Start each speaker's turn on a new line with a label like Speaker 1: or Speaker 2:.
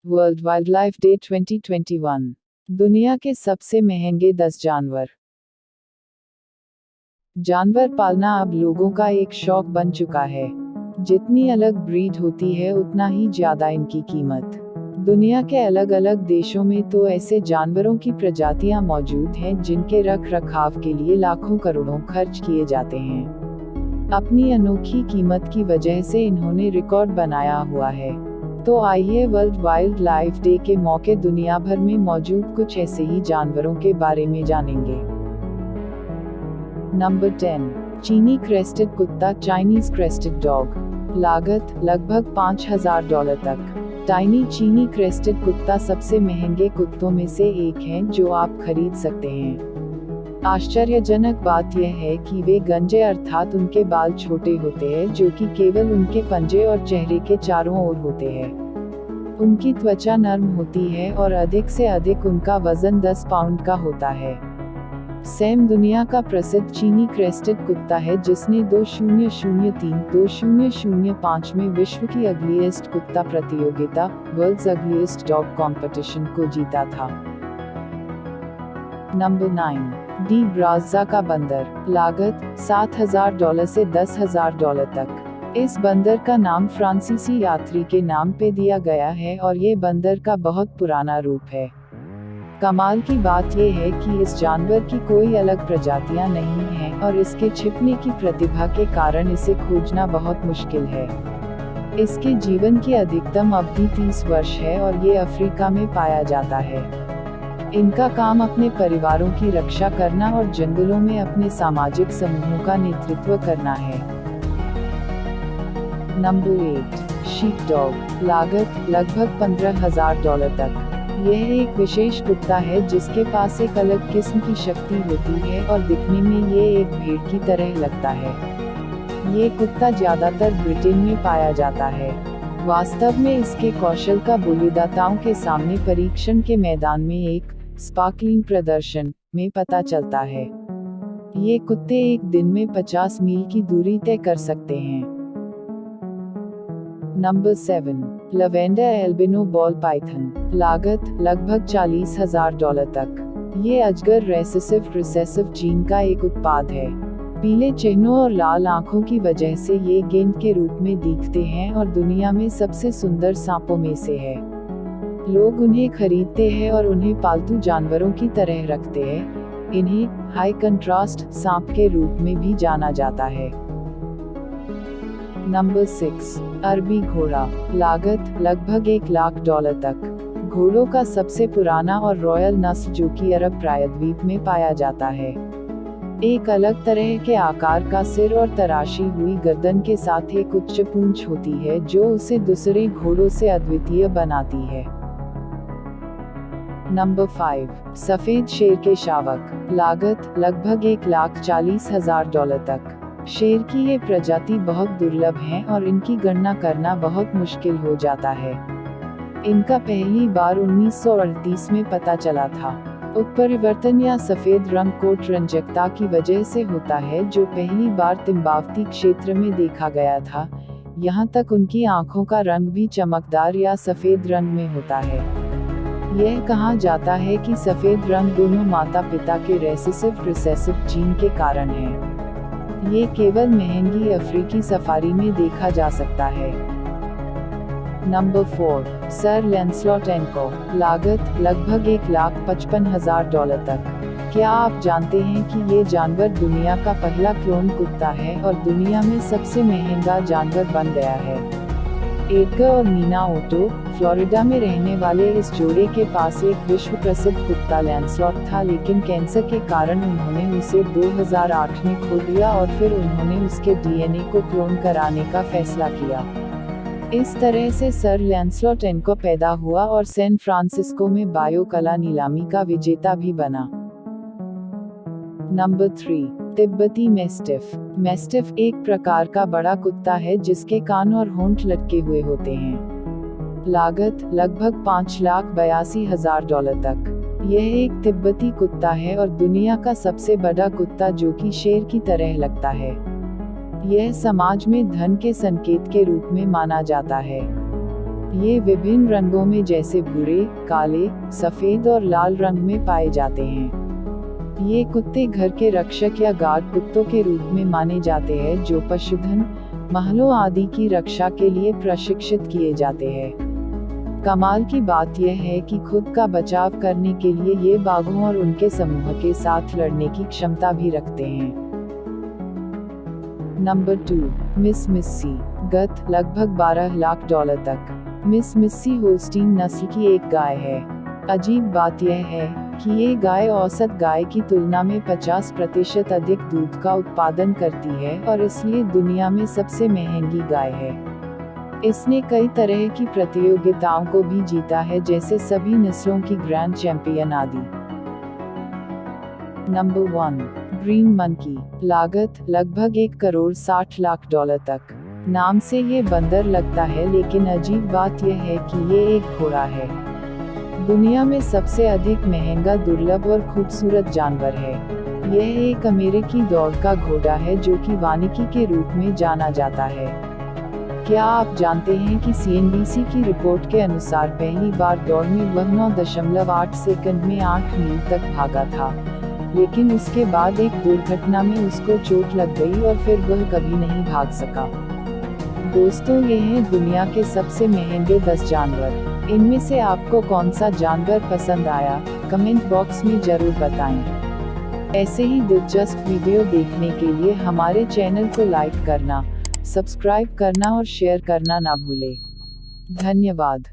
Speaker 1: World wild life day 2021। दुनिया के सबसे महंगे 10 जानवर। जानवर पालना अब लोगों का एक शौक बन चुका है। जितनी अलग ब्रीड होती है उतना ही ज्यादा इनकी कीमत। दुनिया के अलग अलग देशों में तो ऐसे जानवरों की प्रजातियां मौजूद हैं जिनके रख रखाव के लिए लाखों करोड़ों खर्च किए जाते हैं। अपनी अनोखी कीमत की वजह से इन्होंने रिकॉर्ड बनाया हुआ है। तो आइए वर्ल्ड वाइल्ड लाइफ डे के मौके दुनिया भर में मौजूद कुछ ऐसे ही जानवरों के बारे में जानेंगे। नंबर 10, चीनी क्रेस्टेड कुत्ता, चाइनीज क्रेस्टेड डॉग। लागत लगभग $5000 तक। टाइनी चीनी क्रेस्टेड कुत्ता सबसे महंगे कुत्तों में से एक है जो आप खरीद सकते हैं। आश्चर्यजनक बात यह है कि वे गंजे अर्थात उनके बाल छोटे होते हैं जो कि केवल उनके पंजे और चेहरे के चारों ओर होते हैं। उनकी त्वचा नरम होती है और अधिक से अधिक उनका वजन 10 पाउंड का होता है। सैम दुनिया का प्रसिद्ध चीनी क्रेस्टेड कुत्ता है जिसने 2003-2005 में विश्व की अगलीस्ट कुत्ता प्रतियोगिता वर्ल्ड्स अगलीस्ट डॉग कॉम्पिटिशन को जीता था। नंबर 9, डी ब्राज़ा का बंदर। लागत $7000 से $10,000 तक। इस बंदर का नाम फ्रांसीसी यात्री के नाम पे दिया गया है और ये बंदर का बहुत पुराना रूप है। कमाल की बात यह है कि इस जानवर की कोई अलग प्रजातियां नहीं हैं और इसके छिपने की प्रतिभा के कारण इसे खोजना बहुत मुश्किल है। इसके जीवन की अधिकतम अवधि 30 वर्ष है और ये अफ्रीका में पाया जाता है। इनका काम अपने परिवारों की रक्षा करना और जंगलों में अपने सामाजिक समूहों का नेतृत्व करना है। Number 8, sheep dog. लागत लगभग $15,000 तक। यह एक विशेष कुत्ता है जिसके पास एक अलग किस्म की शक्ति होती है और दिखने में ये एक भेड़ की तरह लगता है। ये कुत्ता ज्यादातर ब्रिटेन में पाया जाता है। वास्तव में इसके कौशल का बलिदाताओं के सामने परीक्षण के मैदान में एक स्पार्कलिंग प्रदर्शन में पता चलता है। ये कुत्ते एक दिन में 50 मील की दूरी तय कर सकते हैं। Number 7, lavender albino ball Python. लागत लगभग $40,000 तक। ये अजगर रिसेसिव जीन का एक उत्पाद है। पीले चिन्हों और लाल आंखों की वजह से ये गेंद के रूप में दिखते हैं और दुनिया में सबसे सुंदर सांपों में से है। लोग उन्हें खरीदते हैं और उन्हें पालतू जानवरों की तरह रखते हैं। इन्हें हाई कंट्रास्ट सांप के रूप में भी जाना जाता है। नंबर 6, अरबी घोड़ा। लागत लगभग $1,00,000 तक। घोड़ों का सबसे पुराना और रॉयल नस्ल जो कि अरब प्रायद्वीप में पाया जाता है। एक अलग तरह के आकार का सिर और तराशी हुई गर्दन के साथ एक उच्च पूंछ होती है जो उसे दूसरे घोड़ों से अद्वितीय बनाती है। नंबर 5, सफेद शेर के शावक। लागत लगभग $1,40,000 तक। शेर की ये प्रजाति बहुत दुर्लभ है और इनकी गणना करना बहुत मुश्किल हो जाता है। इनका पहली बार 1938 में पता चला था। उत्परिवर्तन या सफेद रंग कोट रंजकता की वजह से होता है जो पहली बार तिम्बावती क्षेत्र में देखा गया था। यहाँ तक उनकी आंखों का रंग भी चमकदार या सफेद रंग में होता है। यह कहा जाता है कि सफेद रंग दोनों माता पिता के रिसेसिव जीन के कारण है। ये केवल महंगी अफ्रीकी सफारी में देखा जा सकता है। नंबर 4, सर लैंसलॉट एंड को। लागत लगभग $1,55,000 तक। क्या आप जानते हैं कि ये जानवर दुनिया का पहला क्लोन कुत्ता है और दुनिया में सबसे महंगा जानवर बन गया है। एडगर और नीना ओटो, फ्लोरिडा में रहने वाले इस जोड़े के पास एक विश्व प्रसिद्ध कुत्ता लैंसलॉट था, लेकिन कैंसर के कारण उन्होंने उसे 2008 में खो दिया और फिर उन्होंने उसके डीएनए को क्लोन कराने का फैसला किया। इस तरह से सर लैंसलॉट एंको पैदा हुआ और सैन फ्रांसिस्को में बायो कला नीलामी का विजेता भी बना। नंबर 3, तिब्बती मैस्टिफ। मैस्टिफ एक प्रकार का बड़ा कुत्ता है जिसके कान और होंठ लटके हुए होते हैं। लागत लगभग $5,82,000 तक। यह एक तिब्बती कुत्ता है और दुनिया का सबसे बड़ा कुत्ता जो कि शेर की तरह लगता है। यह समाज में धन के संकेत के रूप में माना जाता है। ये विभिन्न रंगों में जैसे भूरे, काले, सफेद और लाल रंग में पाए जाते हैं। ये कुत्ते घर के रक्षक या गार्ड कुत्तों के रूप में माने जाते हैं जो पशुधन, महलों आदि की रक्षा के लिए प्रशिक्षित किए जाते हैं। कमाल की बात यह है कि खुद का बचाव करने के लिए ये बाघों और उनके समूह के साथ लड़ने की क्षमता भी रखते हैं। नंबर 2, मिस मिस्सी। गत लगभग $12 लाख तक। मिस मिस्सी होल्स्टीन नस्ल की एक गाय है। अजीब बात यह है कि ये गाय औसत गाय की तुलना में 50% अधिक दूध का उत्पादन करती है और इसलिए दुनिया में सबसे महंगी गाय है। इसने कई तरह की प्रतियोगिताओं को भी जीता है जैसे सभी नस्लों की ग्रैंड चैंपियन आदि। Number 1, green monkey. लागत लगभग $1.60 करोड़ तक। नाम से ये बंदर लगता है लेकिन अजीब बात यह है कि ये एक घोड़ा है। दुनिया में सबसे अधिक महंगा, दुर्लभ और खूबसूरत जानवर है। यह एक अमेरिकी दौड़ का घोड़ा है जो कि वानिकी के रूप में जाना जाता है। क्या आप जानते हैं कि CNBC की रिपोर्ट के अनुसार पहली बार दौड़ में वह 9.8 सेकंड में 8 मील तक भागा था, लेकिन उसके बाद एक दुर्घटना में उसको चोट लग गई और फिर वह कभी नहीं भाग सका। दोस्तों, ये हैं दुनिया के सबसे महंगे 10 जानवर। इनमें से आपको कौन सा जानवर पसंद आया, कमेंट बॉक्स में जरूर बताएं। ऐसे ही दिलचस्प वीडियो देखने के लिए हमारे चैनल को लाइक करना, सब्सक्राइब करना और शेयर करना ना भूलें। धन्यवाद।